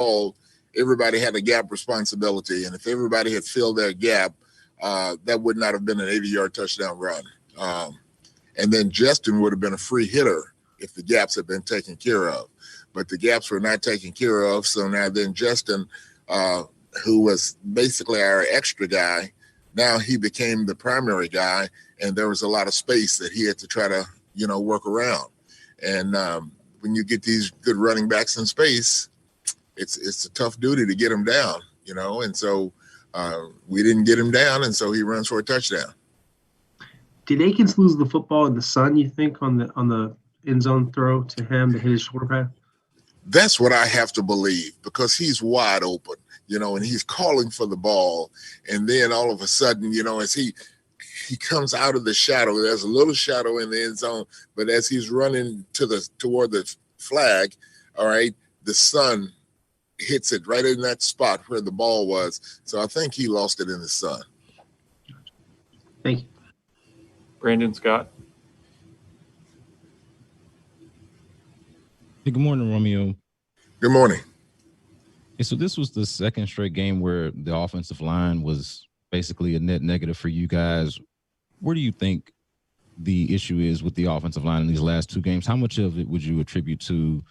ball, everybody had a gap responsibility. And if everybody had filled their gap, that would not have been an 80-yard touchdown run. And then Justin would have been a free hitter if the gaps had been taken care of. But the gaps were not taken care of. So now then Justin, who was basically our extra guy, now he became the primary guy, and there was a lot of space that he had to try to, work around. And when you get these good running backs in space, it's a tough duty to get him down, and so we didn't get him down, and so he runs for a touchdown. Did Akins lose the football in the sun, you think, on the end zone throw to him that hit his shoulder pad? That's what I have to believe, because he's wide open, and he's calling for the ball. And then all of a sudden, as he comes out of the shadow, there's a little shadow in the end zone, but as he's running toward the flag, all right, the sun hits it right in that spot where the ball was. So I think he lost it in the sun. Thank you. Brandon Scott. Hey, good morning, Romeo. Good morning. Hey, so this was the second straight game where the offensive line was basically a net negative for you guys. Where do you think the issue is with the offensive line in these last two games? How much of it would you attribute to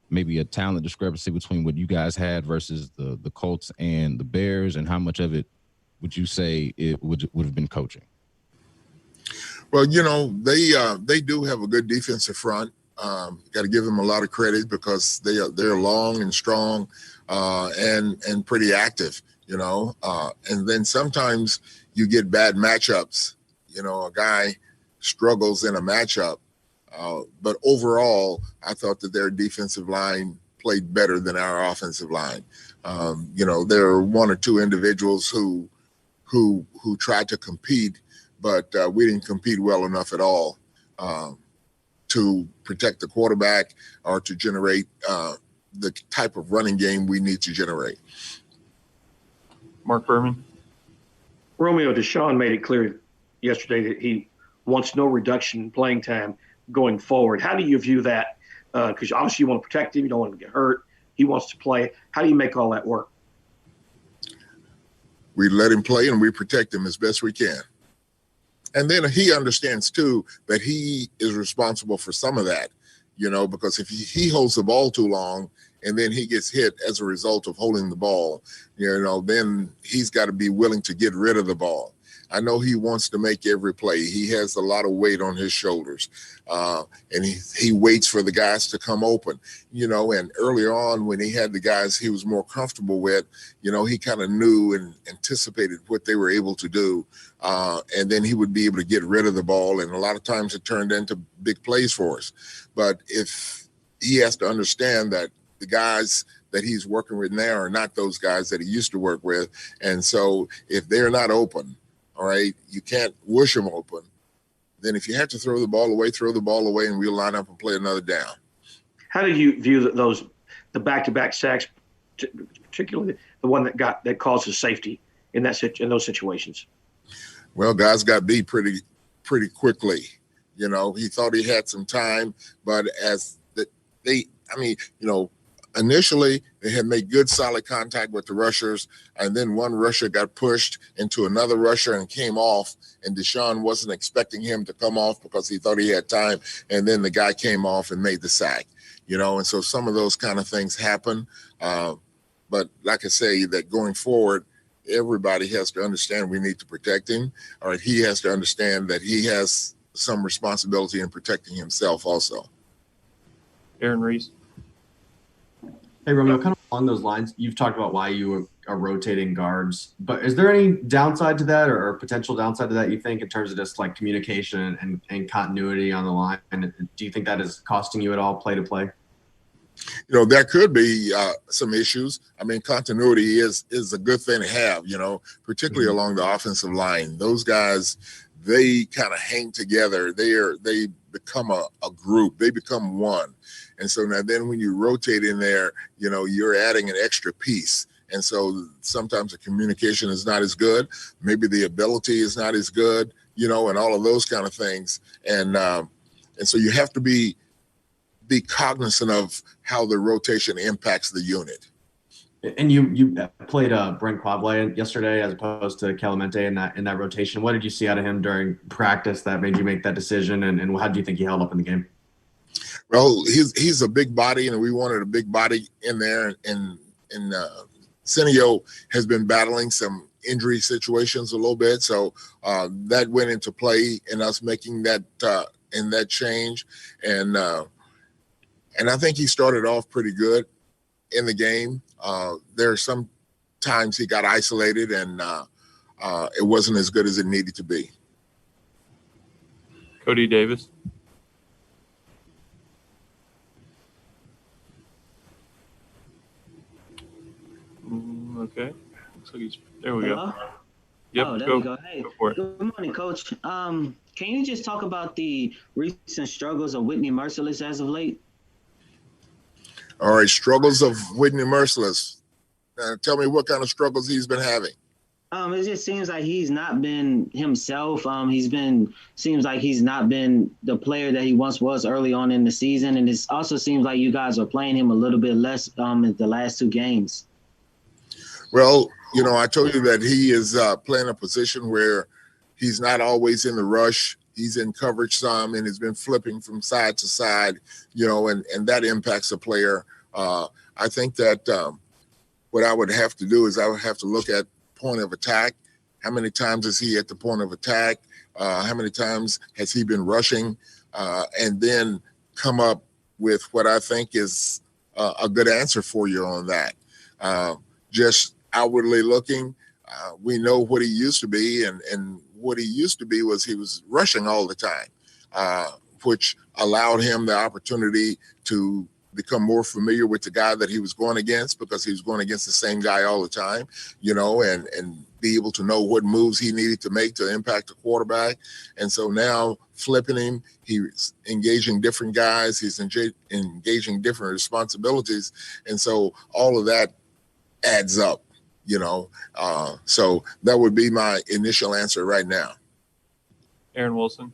maybe a talent discrepancy between what you guys had versus the Colts and the Bears, and how much of it would you say it would have been coaching? Well, they do have a good defensive front. Got to give them a lot of credit because they're long and strong and pretty active, and then sometimes you get bad matchups. A guy struggles in a matchup, but overall, I thought that their defensive line played better than our offensive line. There are one or two individuals who tried to compete, but we didn't compete well enough at all to protect the quarterback or to generate the type of running game we need to generate. Mark Berman. Romeo, Deshaun made it clear yesterday that he wants no reduction in playing time going forward. How do you view that? Because obviously you want to protect him. You don't want him to get hurt. He wants to play. How do you make all that work? We let him play and we protect him as best we can. And then he understands, too, that he is responsible for some of that, because if he holds the ball too long and then he gets hit as a result of holding the ball, then he's got to be willing to get rid of the ball. I know he wants to make every play. He has a lot of weight on his shoulders, and he waits for the guys to come open, and earlier on when he had the guys he was more comfortable with, he kind of knew and anticipated what they were able to do, and then he would be able to get rid of the ball, and a lot of times it turned into big plays for us. But if he has to understand that the guys that he's working with now are not those guys that he used to work with, and so if they're not open, all right, you can't whoosh them open. Then if you have to throw the ball away, and we'll line up and play another down. How do you view the back-to-back sacks, particularly the one that causes safety in those situations? Well, guys got beat pretty quickly. He thought he had some time, but initially, they had made good, solid contact with the rushers, and then one rusher got pushed into another rusher and came off, and Deshaun wasn't expecting him to come off because he thought he had time, and then the guy came off and made the sack, and so some of those kind of things happen. But like I say, that going forward, everybody has to understand we need to protect him. All right, he has to understand that he has some responsibility in protecting himself also. Aaron Reese. Hey, Romeo, kind of along those lines, you've talked about why you are rotating guards, but is there any downside to that or potential downside to that, you think, in terms of just like communication and continuity on the line? And do you think that is costing you at all play to play? There could be some issues. I mean, continuity is a good thing to have, particularly along the offensive line. Those guys, they kind of hang together. They become a group. They become one. And so now then when you rotate in there, you're adding an extra piece. And so sometimes the communication is not as good. Maybe the ability is not as good, and all of those kind of things. And so you have to be cognizant of how the rotation impacts the unit. And you played Brent Quabley yesterday as opposed to Clemente in that rotation. What did you see out of him during practice that made you make that decision, and how do you think he held up in the game? Well, he's a big body, and we wanted a big body in there. And Senio has been battling some injury situations a little bit, so that went into play in us making that change. And I think he started off pretty good in the game. There are some times he got isolated, and it wasn't as good as it needed to be. Cody Davis. Okay. Looks like there we go. Yep. Oh, there go, we go. Hey, go for it. good morning, Coach. Can you just talk about the recent struggles of Whitney Merciless as of late? All right, struggles of Whitney Merciless. Tell me what kind of struggles he's been having. It just seems like he's not been himself. Seems like he's not been the player that he once was early on in the season, and it also seems like you guys are playing him a little bit less in the last two games. Well, I told you that he is playing a position where he's not always in the rush. He's in coverage some, and has been flipping from side to side, and that impacts a player. I think that what I would have to do is I would have to look at point of attack. How many times is he at the point of attack? How many times has he been rushing? And then come up with what I think is a good answer for you on that. Just outwardly looking, we know what he used to be, and what he used to be was he was rushing all the time, which allowed him the opportunity to become more familiar with the guy that he was going against, because he was going against the same guy all the time, and be able to know what moves he needed to make to impact the quarterback. And so now flipping him, he's engaging different guys, he's engaging different responsibilities. And so all of that adds up, so that would be my initial answer right now. Aaron Wilson.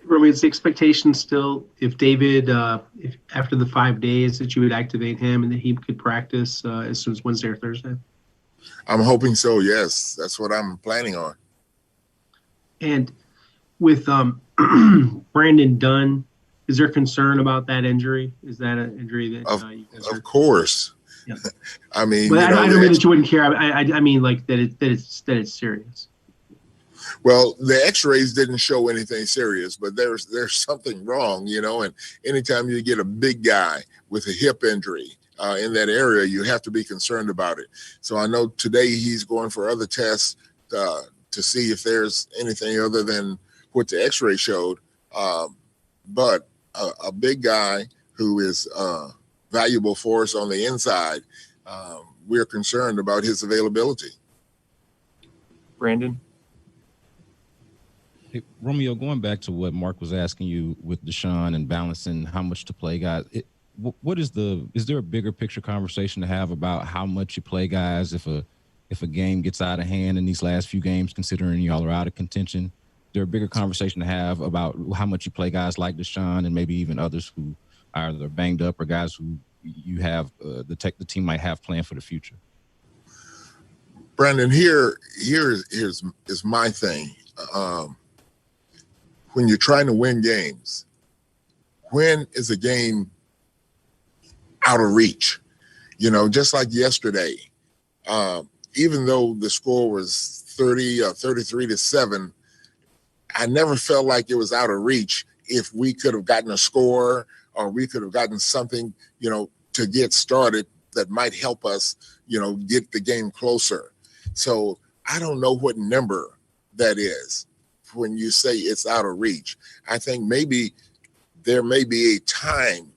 Romeo, is the expectation still, if David, if after the 5 days, that you would activate him and that he could practice as soon as Wednesday or Thursday? I'm hoping so, yes. That's what I'm planning on. And with Brandon Dunn, is there concern about that injury? Is that an injury that you guys are? Of course. Yeah. I mean, but I don't mean that you wouldn't care. I mean like that it's serious. Well, the X-rays didn't show anything serious, but there's something wrong, and anytime you get a big guy with a hip injury in that area, you have to be concerned about it. So I know today he's going for other tests to see if there's anything other than what the X-ray showed. But a big guy who is valuable for us on the inside, we're concerned about his availability. Brandon. Hey, Romeo, going back to what Mark was asking you with Deshaun and balancing how much to play guys, is there a bigger picture conversation to have about how much you play guys if a game gets out of hand in these last few games, considering y'all are out of contention? Is there a bigger conversation to have about how much you play guys like Deshaun and maybe even others who are either banged up or guys who you have the team might have planned for the future? Brandon, here's my thing. When you're trying to win games, when is a game out of reach? Just like yesterday, even though the score was 30 or 33-7, I never felt like it was out of reach if we could have gotten a score or we could have gotten something, to get started that might help us, get the game closer. So I don't know what number that is when you say it's out of reach. I think maybe there may be a time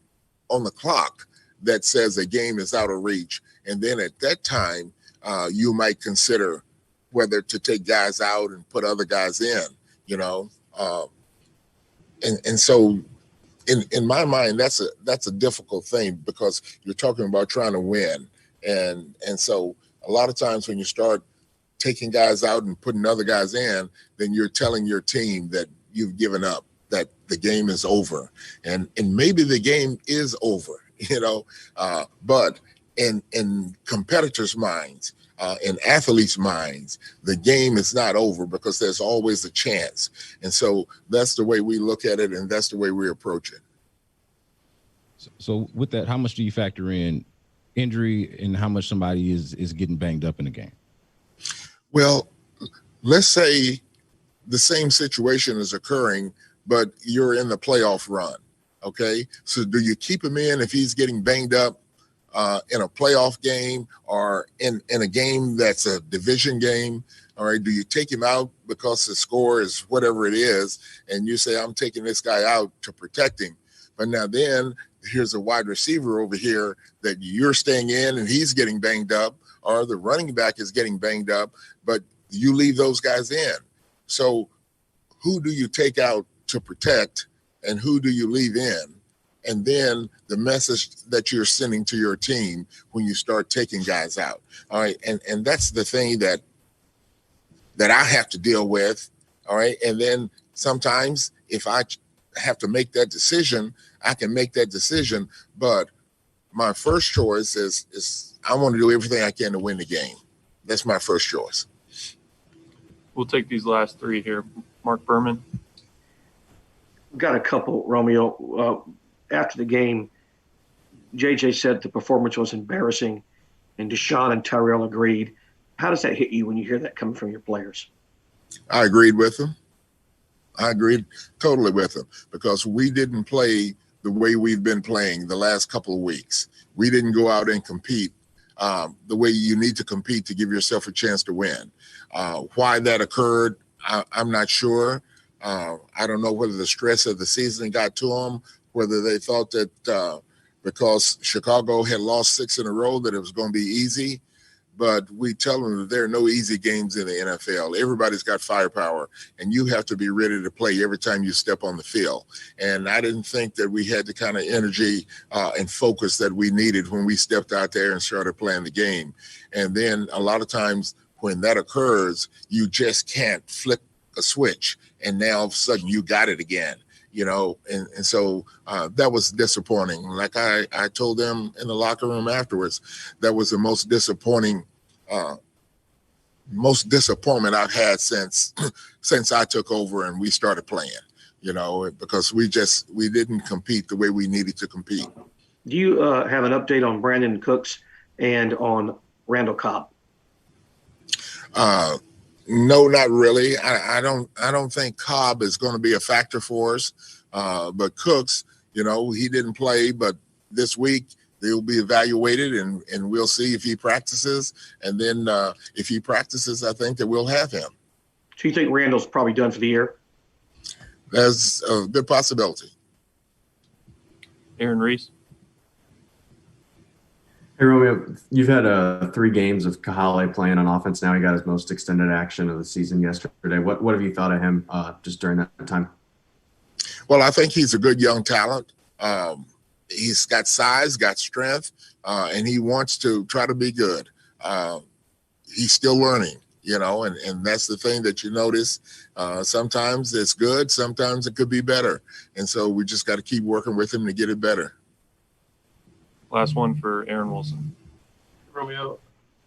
on the clock that says a game is out of reach. And then at that time, you might consider whether to take guys out and put other guys in, and so in my mind, that's a difficult thing, because you're talking about trying to win. And so a lot of times when you start taking guys out and putting other guys in, then you're telling your team that you've given up, that the game is over. And maybe the game is over, but in competitors' minds, in athletes' minds, the game is not over because there's always a chance. And so that's the way we look at it, and that's the way we approach it. So with that, how much do you factor in injury and how much somebody is getting banged up in the game? Well, let's say the same situation is occurring, but you're in the playoff run. Okay. So do you keep him in if he's getting banged up in a playoff game or in a game that's a division game? All right. Do you take him out because the score is whatever it is, and you say, I'm taking this guy out to protect him? But now then here's a wide receiver over here that you're staying in and he's getting banged up, or the running back is getting banged up, but you leave those guys in. So who do you take out to protect and who do you leave in? And then the message that you're sending to your team when you start taking guys out. All right. And that's the thing that I have to deal with. All right. And then sometimes if I have to make that decision, I can make that decision. But my first choice is I want to do everything I can to win the game. That's my first choice. We'll take these last three here. Mark Berman. Got a couple, Romeo. After the game, JJ said the performance was embarrassing, and Deshaun and Tyrell agreed. How does that hit you when you hear that coming from your players? I agreed with them. I agreed totally with them because we didn't play the way we've been playing the last couple of weeks. We didn't go out and compete the way you need to compete to give yourself a chance to win. Why that occurred, I'm not sure. I don't know whether the stress of the season got to them, whether they thought that because Chicago had lost 6 in a row that it was going to be easy. But we tell them that there are no easy games in the NFL. Everybody's got firepower, and you have to be ready to play every time you step on the field. And I didn't think that we had the kind of energy and focus that we needed when we stepped out there and started playing the game. And then a lot of times when that occurs, you just can't flip a switch, and now all of a sudden you got it again. You know, and so that was disappointing. Like I told them in the locker room afterwards, that was the most disappointment I've had since I took over and we started playing, you know, because we didn't compete the way we needed to compete. Do you have an update on Brandon Cooks and on Randall Cobb? No, not really. I don't think Cobb is going to be a factor for us. But Cooks, you know, he didn't play, but this week they'll be evaluated and we'll see if he practices. And then if he practices, I think that we'll have him. So you think Randall's probably done for the year? That's a good possibility. Aaron Reese. Hey, Romeo, you've had 3 games of Kahale playing on offense now. He got his most extended action of the season yesterday. What have you thought of him just during that time? Well, I think he's a good young talent. He's got size, got strength, and he wants to try to be good. He's still learning, you know, and that's the thing that you notice. Sometimes it's good, sometimes it could be better. And so we just got to keep working with him to get it better. Last one for Aaron Wilson. Romeo,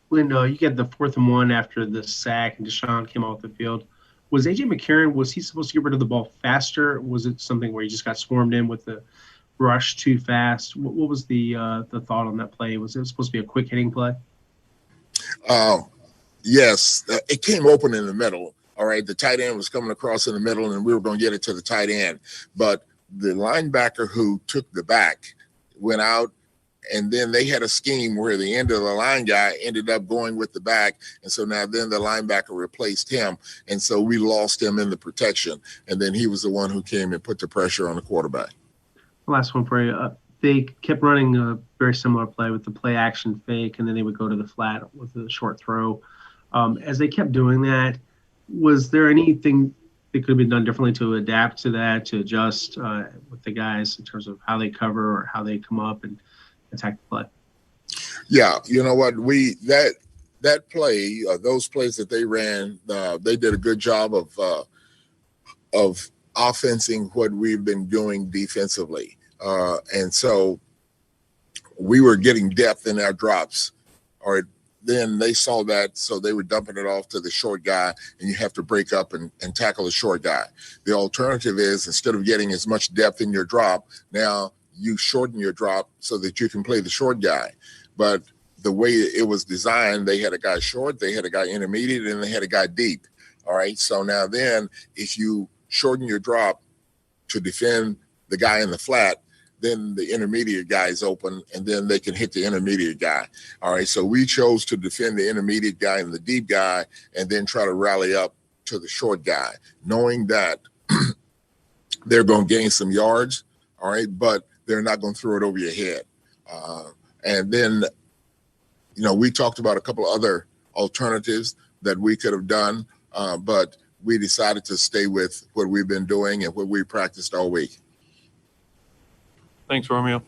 when you get the 4th and 1 after the sack and Deshaun came off the field, was A.J. McCarron, was he supposed to get rid of the ball faster? Was it something where he just got swarmed in with the rush too fast? What was the thought on that play? Was it supposed to be a quick hitting play? Yes, it came open in the middle. All right, the tight end was coming across in the middle, and we were going to get it to the tight end. But the linebacker who took the back went out, and then they had a scheme where the end of the line guy ended up going with the back. And so now then the linebacker replaced him. And so we lost him in the protection. And then he was the one who came and put the pressure on the quarterback. Last one for you. They kept running a very similar play with the play action fake, and then they would go to the flat with a short throw. As they kept doing that, was there anything that could have been done differently to adapt to that, to adjust with the guys in terms of how they cover or how they come up and attack the play? Yeah, you know what, that play, those plays that they ran, they did a good job of offensing what we've been doing defensively, and so we were getting depth in our drops. All right. Then they saw that, so they were dumping it off to the short guy, and you have to break up and tackle the short guy. The alternative is, instead of getting as much depth in your drop, now you shorten your drop so that you can play the short guy. But the way it was designed, they had a guy short, they had a guy intermediate, and they had a guy deep. All right. So now then, if you shorten your drop to defend the guy in the flat, then the intermediate guy is open, and then they can hit the intermediate guy. All right, so we chose to defend the intermediate guy and the deep guy, and then try to rally up to the short guy, knowing that they're going to gain some yards, all right, but they're not going to throw it over your head. And then, we talked about a couple of other alternatives that we could have done, but we decided to stay with what we've been doing and what we practiced all week. Thanks, Romeo.